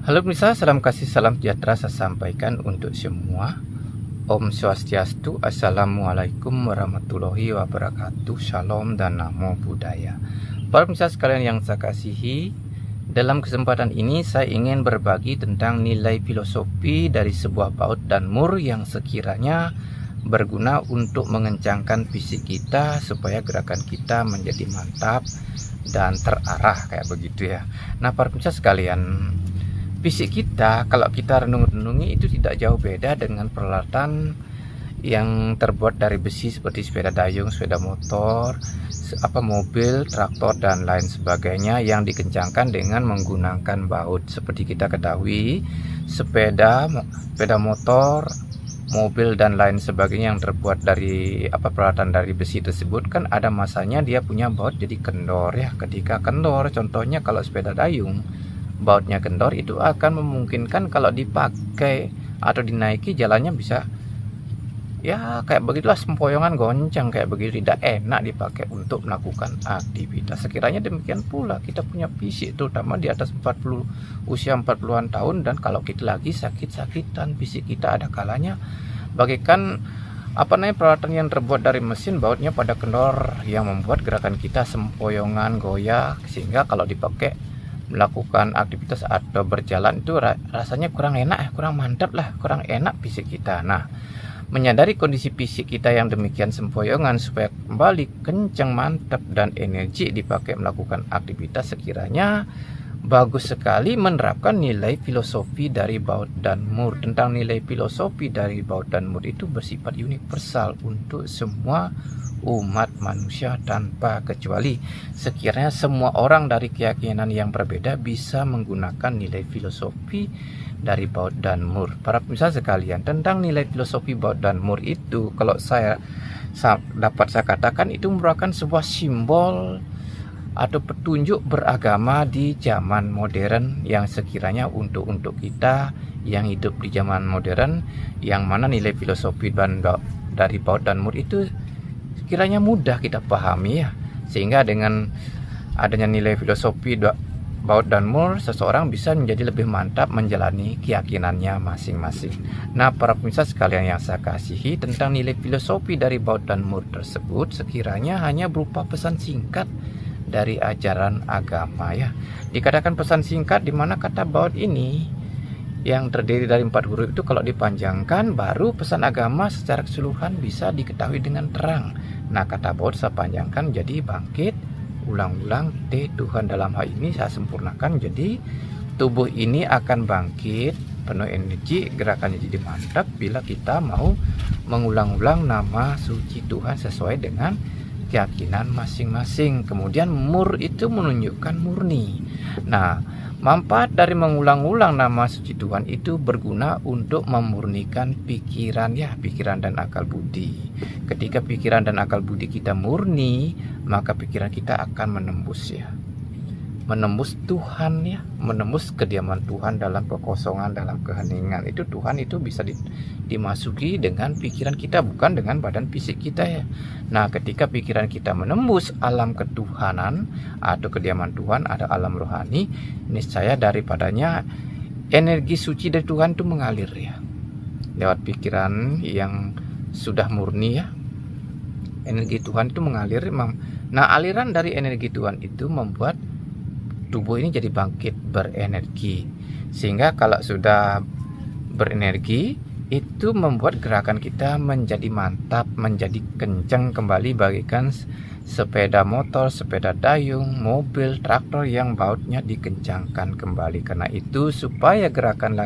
Halo pemirsa, salam kasih, salam sejahtera saya sampaikan untuk semua. Om Swastiastu, Assalamualaikum warahmatullahi wabarakatuh, Shalom dan Namo Buddhaya. Para pemirsa sekalian yang saya kasihi, dalam kesempatan ini saya ingin berbagi tentang nilai filosofi dari sebuah baut dan mur yang sekiranya berguna untuk mengencangkan fisik kita supaya gerakan kita menjadi mantap dan terarah kayak begitu ya. Nah para pemirsa sekalian, fisik kita kalau kita renung-renungi itu tidak jauh beda dengan peralatan yang terbuat dari besi seperti sepeda dayung, sepeda motor, mobil, traktor dan lain sebagainya yang dikencangkan dengan menggunakan baut. Seperti kita ketahui, sepeda motor, mobil dan lain sebagainya yang terbuat dari peralatan dari besi tersebut kan ada masanya dia punya baut jadi kendor ya. Ketika kendor, contohnya kalau sepeda dayung bautnya kendor, itu akan memungkinkan kalau dipakai atau dinaiki jalannya bisa ya kayak begitulah, sempoyongan goncang kayak begitu, tidak enak dipakai untuk melakukan aktivitas. Sekiranya demikian pula kita punya fisik terutama di atas 40 usia 40-an tahun, dan kalau kita lagi sakit-sakitan fisik kita ada kalanya bagaikan peralatan yang terbuat dari mesin bautnya pada kendor yang membuat gerakan kita sempoyongan goyah, sehingga kalau dipakai melakukan aktivitas atau berjalan itu rasanya kurang enak, kurang mantap lah, kurang enak fisik kita. Nah, menyadari kondisi fisik kita yang demikian sempoyongan supaya kembali kencang, mantap dan energi dipakai melakukan aktivitas, sekiranya bagus sekali menerapkan nilai filosofi dari baut dan mur. Tentang nilai filosofi dari baut dan mur itu bersifat universal untuk semua umat manusia tanpa kecuali. Sekiranya semua orang dari keyakinan yang berbeda bisa menggunakan nilai filosofi dari baut dan mur. Para pemirsa sekalian, tentang nilai filosofi baut dan mur itu, kalau saya dapat saya katakan, itu merupakan sebuah simbol atau petunjuk beragama di zaman modern yang sekiranya untuk kita yang hidup di zaman modern, yang mana nilai filosofi dari baut dan mur itu kiranya mudah kita pahami ya, sehingga dengan adanya nilai filosofi baut dan mur, seseorang bisa menjadi lebih mantap menjalani keyakinannya masing-masing. Nah para pemirsa sekalian yang saya kasihi, tentang nilai filosofi dari baut dan mur tersebut sekiranya hanya berupa pesan singkat dari ajaran agama ya. Dikatakan pesan singkat di mana kata baut ini yang terdiri dari 4 huruf itu kalau dipanjangkan baru pesan agama secara keseluruhan bisa diketahui dengan terang. Nah kata baut saya panjangkan jadi bangkit, ulang-ulang, Tuhan dalam hal ini saya sempurnakan jadi tubuh ini akan bangkit penuh energi, gerakannya jadi mantap bila kita mau mengulang-ulang nama suci Tuhan sesuai dengan keyakinan masing-masing. Kemudian mur itu menunjukkan murni. Nah manfaat dari mengulang-ulang nama suci Tuhan itu berguna untuk memurnikan pikiran ya, pikiran dan akal budi. Ketika pikiran dan akal budi kita murni, maka pikiran kita akan menembus Tuhan ya, menembus kediaman Tuhan dalam kekosongan, dalam keheningan. Itu Tuhan itu bisa dimasuki dengan pikiran kita, bukan dengan badan fisik kita ya. Nah ketika pikiran kita menembus alam ketuhanan atau kediaman Tuhan, ada alam rohani, niscaya daripadanya energi suci dari Tuhan itu mengalir ya, lewat pikiran yang sudah murni ya. Energi Tuhan itu mengalir. Nah aliran dari energi Tuhan itu membuat tubuh ini jadi bangkit berenergi, sehingga kalau sudah berenergi itu membuat gerakan kita menjadi mantap, menjadi kencang kembali bagaikan sepeda motor, sepeda dayung, mobil, traktor yang bautnya dikencangkan kembali. Karena itu supaya gerakan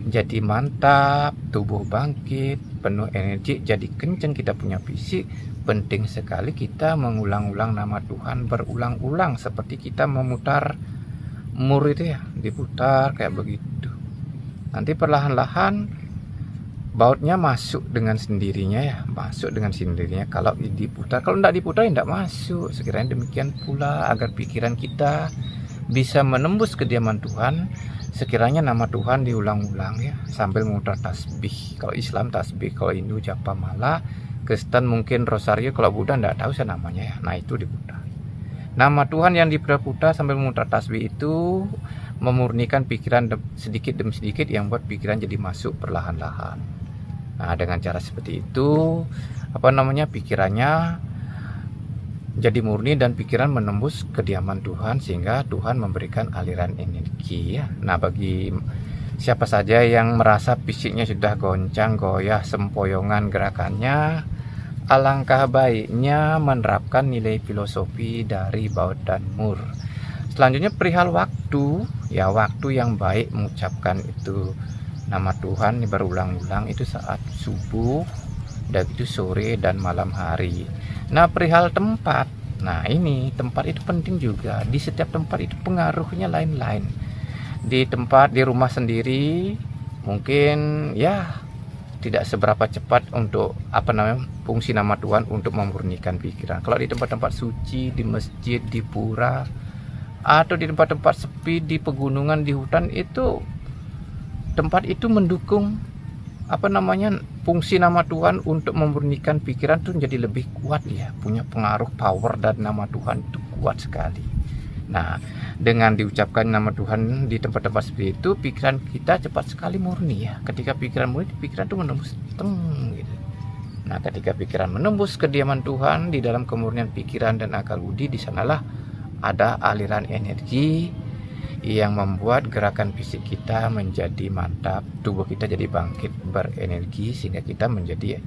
jadi mantap, tubuh bangkit, penuh energi, jadi kencang kita punya fisik, penting sekali kita mengulang-ulang nama Tuhan berulang-ulang, seperti kita memutar mur itu ya, diputar kayak begitu. Nanti perlahan-lahan bautnya masuk dengan sendirinya ya, masuk dengan sendirinya kalau diputar. Kalau tidak diputar tidak masuk. Sekiranya demikian pula agar pikiran kita bisa menembus kediaman Tuhan, sekiranya nama Tuhan diulang-ulang ya, sambil memutar tasbih. Kalau Islam tasbih, kalau Hindu japa mala, Kristen mungkin rosario, kalau Buddha tidak tahu saya namanya ya. Nah itu diputar. Nama Tuhan yang diputar sambil memutar tasbih itu memurnikan pikiran sedikit demi sedikit yang buat pikiran jadi masuk perlahan-lahan. Nah, dengan cara seperti itu pikirannya jadi murni dan pikiran menembus kediaman Tuhan sehingga Tuhan memberikan aliran energi ya. Nah, bagi siapa saja yang merasa fisiknya sudah goncang, goyah, sempoyongan gerakannya, alangkah baiknya menerapkan nilai filosofi dari Baud dan Mur. Selanjutnya perihal waktu, ya waktu yang baik mengucapkan itu nama Tuhan berulang-ulang itu saat subuh, dan itu sore dan malam hari. Nah, perihal tempat, nah ini tempat itu penting juga. Di setiap tempat itu pengaruhnya lain-lain. Di rumah sendiri mungkin ya tidak seberapa cepat untuk fungsi nama Tuhan untuk memurnikan pikiran. Kalau di tempat-tempat suci, di masjid, di pura, atau di tempat-tempat sepi, di pegunungan, di hutan, itu tempat itu mendukung fungsi nama Tuhan untuk memurnikan pikiran itu jadi lebih kuat ya, punya pengaruh power dan nama Tuhan itu kuat sekali. Nah, dengan diucapkan nama Tuhan di tempat-tempat seperti itu, pikiran kita cepat sekali murni ya. Ketika pikiran murni, pikiran itu menembus gitu. Nah, ketika pikiran menembus kediaman Tuhan di dalam kemurnian pikiran dan akal budi, di sanalah ada aliran energi yang membuat gerakan fisik kita menjadi mantap, tubuh kita jadi bangkit berenergi sehingga kita menjadi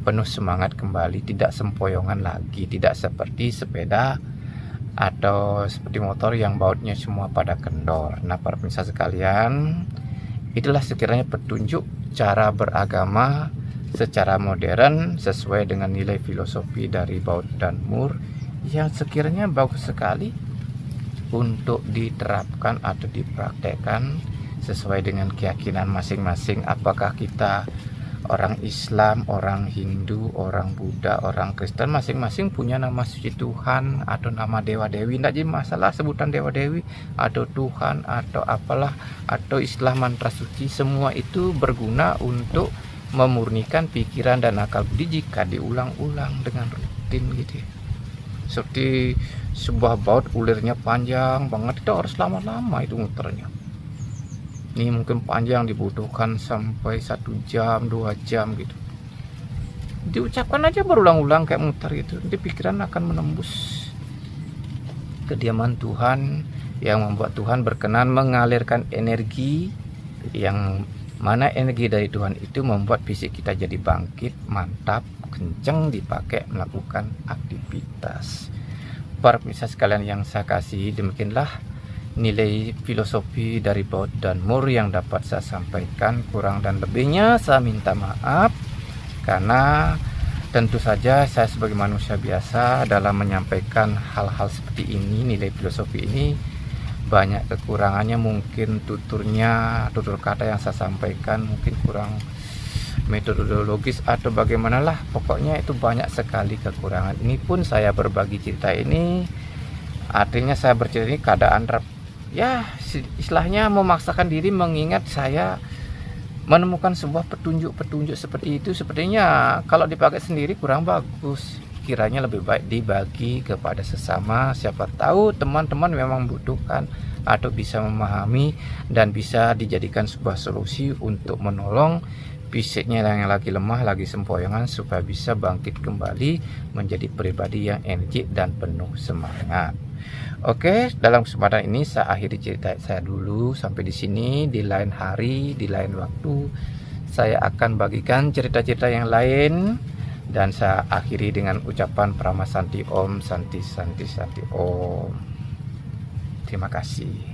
penuh semangat kembali, tidak sempoyongan lagi, tidak seperti sepeda atau seperti motor yang bautnya semua pada kendor. Nah, para pemirsa sekalian, itulah sekiranya petunjuk cara beragama secara modern sesuai dengan nilai filosofi dari Baud dan Mur yang sekiranya bagus sekali untuk diterapkan atau dipraktekkan sesuai dengan keyakinan masing-masing. Apakah kita orang Islam, orang Hindu, orang Buddha, orang Kristen, masing-masing punya nama suci Tuhan atau nama dewa-dewi. Tidak jadi masalah sebutan dewa-dewi atau Tuhan atau apalah, atau istilah mantra suci, semua itu berguna untuk memurnikan pikiran dan akal budi jika diulang-ulang dengan rutin gitu ya. Seperti sebuah baut ulirnya panjang banget, itu harus lama-lama itu muternya. Ini mungkin panjang dibutuhkan sampai 1 jam 2 jam gitu. Diucapkan aja berulang-ulang kayak muter gitu, nanti pikiran akan menembus kediaman Tuhan yang membuat Tuhan berkenan mengalirkan energi, yang mana energi dari Tuhan itu membuat fisik kita jadi bangkit, mantap, kenceng dipakai melakukan aktivitas. Para pemirsa sekalian yang saya kasih, demikianlah nilai filosofi dari Baud dan Mur yang dapat saya sampaikan. Kurang dan lebihnya saya minta maaf, karena tentu saja saya sebagai manusia biasa dalam menyampaikan hal-hal seperti ini, nilai filosofi ini banyak kekurangannya. Mungkin tutur kata yang saya sampaikan mungkin kurang metodologis atau bagaimanalah, pokoknya itu banyak sekali kekurangan. Ini pun saya berbagi cerita ini, artinya saya bercerita ini keadaan ya istilahnya memaksakan diri, mengingat saya menemukan sebuah petunjuk seperti itu. Sepertinya kalau dipakai sendiri kurang bagus, kiranya lebih baik dibagi kepada sesama. Siapa tahu teman-teman memang membutuhkan atau bisa memahami dan bisa dijadikan sebuah solusi untuk menolong fisiknya yang lagi lemah, lagi sempoyongan, supaya bisa bangkit kembali menjadi pribadi yang energi dan penuh semangat. Oke, dalam kesempatan ini saya akhiri cerita saya dulu sampai di sini. Di lain hari, di lain waktu, saya akan bagikan cerita-cerita yang lain, dan saya akhiri dengan ucapan Prama Santi Om, Santi Santi Santi Om. Terima kasih.